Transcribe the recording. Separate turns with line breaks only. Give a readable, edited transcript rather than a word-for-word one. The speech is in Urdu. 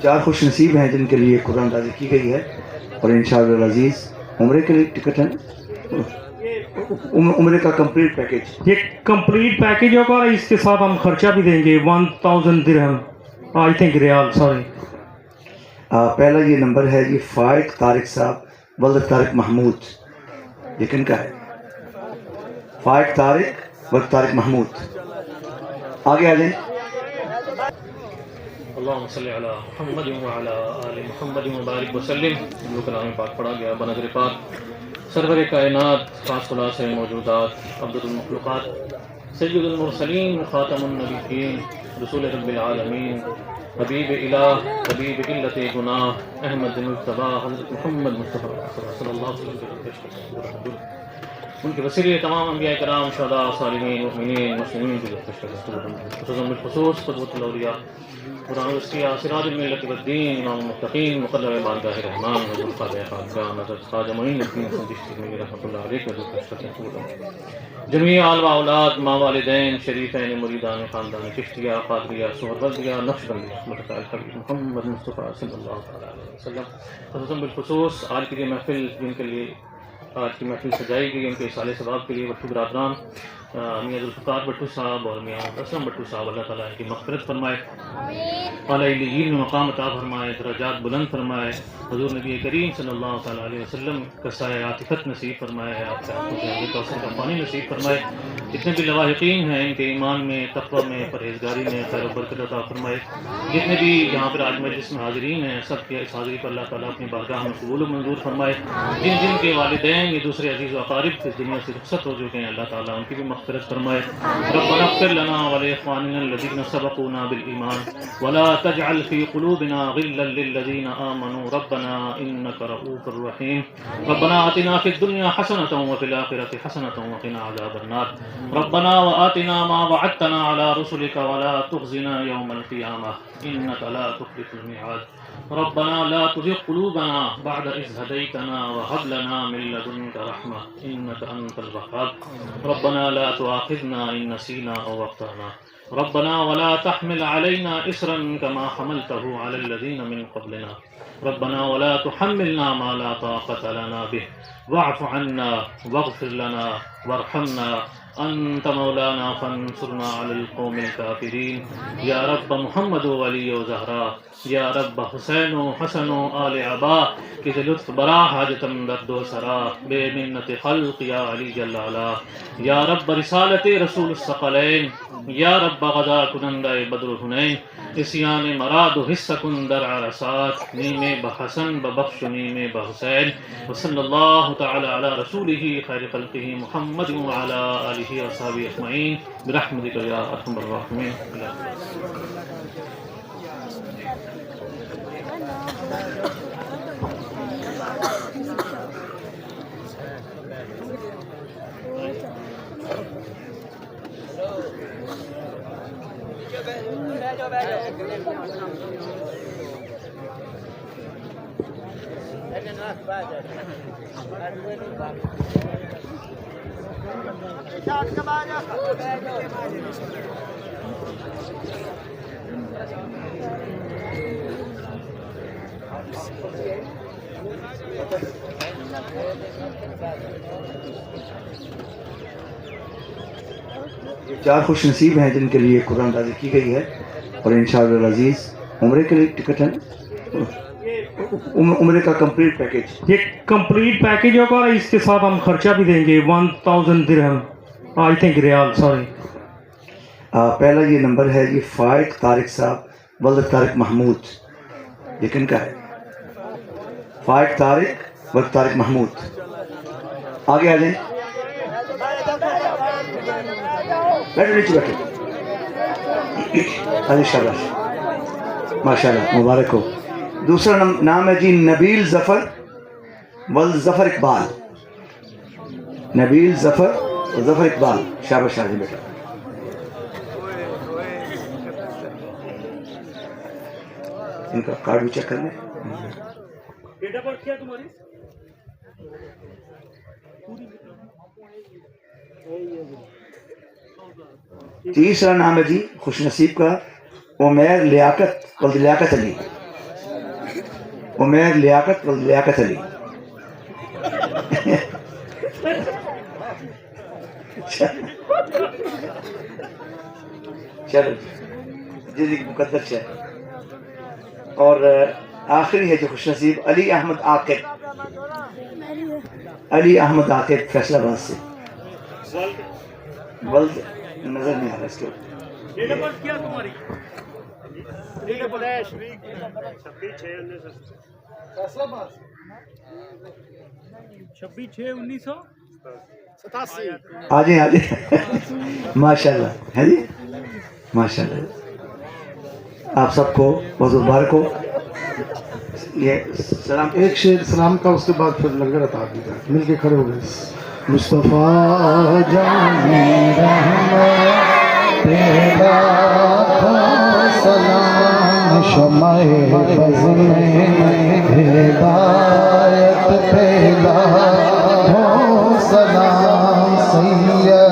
چار خوش نصیب ہیں جن کے لیے قرآن نازل کی گئی ہے اور انشاءاللہ العزیز عمرے کے لیے ٹکٹ ہے، عمرے کا کمپلیٹ پیکج،
یہ کمپلیٹ پیکج ہوگا اور اس کے ساتھ ہم خرچہ بھی دیں گے 1000 درہم آئی تھنک ریال سوری.
پہلا یہ نمبر ہے جی فائق طارق صاحب ولد طارق محمود. یہ کن کا ہے؟ فائق طارق ولد طارق محمود. آگے آ جائیں.
اللہم صلی علی محمد وعلی آل محمد مبارک وسلم. جو کلام پاک پڑھا گیا بنظر پاک سرور کائنات خاص خلاص موجودات عبد المخلوقات سید المرسلین خاتم النبیین رسول رب العالمین حبیب الہ حبیب علت گناہ احمد مجتبی حضرت محمد مصطفیٰ صلی اللہ علیہ وسلم ان کے وسیلے تمام انبیاء کرام شہداء صالحین مؤمنین مسلمین خصوصاً بالخصوص قدوۃ الاولیاء قرآن الاسقیاء سراج الملت والدین امام المتقین مقرر بارگاہ رحمان حضور خواجہ خاقان حضرت خواجہ معین الدین حسن چشتی رحمۃ اللہ علیہ جمیع آل و اولاد ماں والدین شریفین مریدان خاندان چشتیہ قادریہ سہروردیہ نقشبندیہ محمد مصطفیٰ صلی اللہ علیہ وسلم. خصوصاً بالخصوص آج کی یہ محفل جن کے لیے آج کی محفل سجائی گئی ان کے اصالِ ثواب کے لیے بٹو برادران میاں ذوالفقار بٹو صاحب اور میاں اسلم بٹو صاحب اللہ تعالیٰ ان کی مغفرت فرمائے، اعلیٰ علیین میں مقام عطا فرمائے، درجات بلند فرمائے، حضور نبی کریم صلی اللہ تعالیٰ علیہ وسلم کا سایہ عاطفت نصیب فرمائے، آپ کے ہاتھوں سے کوثر کا پانی نصیب فرمائے. جتنے بھی لواحقین ہیں ان کے ایمان میں تقوی میں پرہیزگاری میں خیر و برکت عطا فرمائے. جتنے بھی یہاں پر آج مجلس میں حاضرین ہیں سب کی اس حاضری پر اللہ تعالیٰ اپنی بارگاہ میں قبول و منظور فرمائے. جن جن کے والدین یہ دوسرے عزیز و اقارب اس دنیا سے رخصت ہو چکے ہیں اللہ تعالیٰ ان کی بھی مغفرت فرمائے. ربنا اغفر لنا ولاخواننا الذين سبقونا بالایمان ولا تجعل في قلوبنا غلا للذين آمنوا ربنا انك رؤوف رحيم. ربنا آتنا في الدنيا حسنة وفي الآخرة حسنة وقنا عذاب النار. ربنا وآتنا ما وعدتنا على رسلك ولا تخزنا يوم القيامة انك لا تخلف الميعاد. ربنا لا تزغ قلوبنا بعد إذ هديتنا وهب لنا من لدنك رحمة إنك أنت الوهاب. ربنا لا تؤاخذنا إن نسينا أو أخطأنا. ربنا ولا تحمل علينا إصرا كما حملته على الذين من قبلنا. ربنا ولا تحملنا ما لا طاقة لنا به واعف عنا واغفر لنا وارحمنا أنت مولانا فانصرنا على القوم الكافرين. يا رب محمد وعلی و زہرا، یا رب حسین و حسن و آل عبا کہ لطف برا حاجتم درد و سرا بے منت خلق یا علی جل علا. یا رب رسالت رسول الثقلین، یا رب غزا کنندہ بدر حنین اسیان مراد و حصہ کن در عرصات نیم بحسن ببخش نیم بحسین. وصلی اللہ تعالی علی رسولہ خیر خلقہ محمد وعلی آلہ وصحبہ اجمعین برحمتک یا ارحم الراحمین.
چار خوش نصیب ہیں جن کے لیے قرآن نازل کی گئی ہے اور انشاءاللہ العزیز عمرے کے لیے ٹکٹ ہے، عمرے کا کمپلیٹ پیکج.
یہ کمپلیٹ پیکج ہوگا اور اس کے ساتھ ہم خرچہ بھی دیں گے 1000 درہم آئی تھنک ریال سوری.
پہلا یہ نمبر ہے جی فائق طارق صاحب ولد طارق محمود. یہ کن کا ہے؟ فائق طارق ولد طارق محمود. آگے آ جائیں. بیٹھو نیچے بیٹھو. علی شاباش ماشاء اللہ مبارک ہو. دوسرا نام ہے جی نبیل ظفر ولد ظفر اقبال. نبیل ظفر ظفر اقبال. شاباش شاہ جی بیٹا. ان کا کارڈ بھی چیک کر لیں.
ڈیٹ آف برتھ کیا تمہاری؟
تیسرا نام ہے جی خوش نصیب کا عمیر لیاقت ولد لیاقت علی. عمیر لیاقت لیاقت علی. چلو زندگی مقدر ہے. اور آخری ہے جو خوش نصیب علی احمد عاقب. علی احمد عاقب فیصلہ آباد سے. ولد نظر نہیں آ رہا اس کے اوپر. آ جائیں آ جائیں. ماشاء اللہ ہے جی ماشاء اللہ. آپ سب کو بہت مبارک ہو. یہ سلام
ایک شعر سلام کا, اس کے بعد پھر لنگر عطا دی جائے. مل کے کھڑے ہو گئے. مصطفیٰ جانی رحمت تیرا سلام, شمع فضل ہدایت تیرا سلام, سید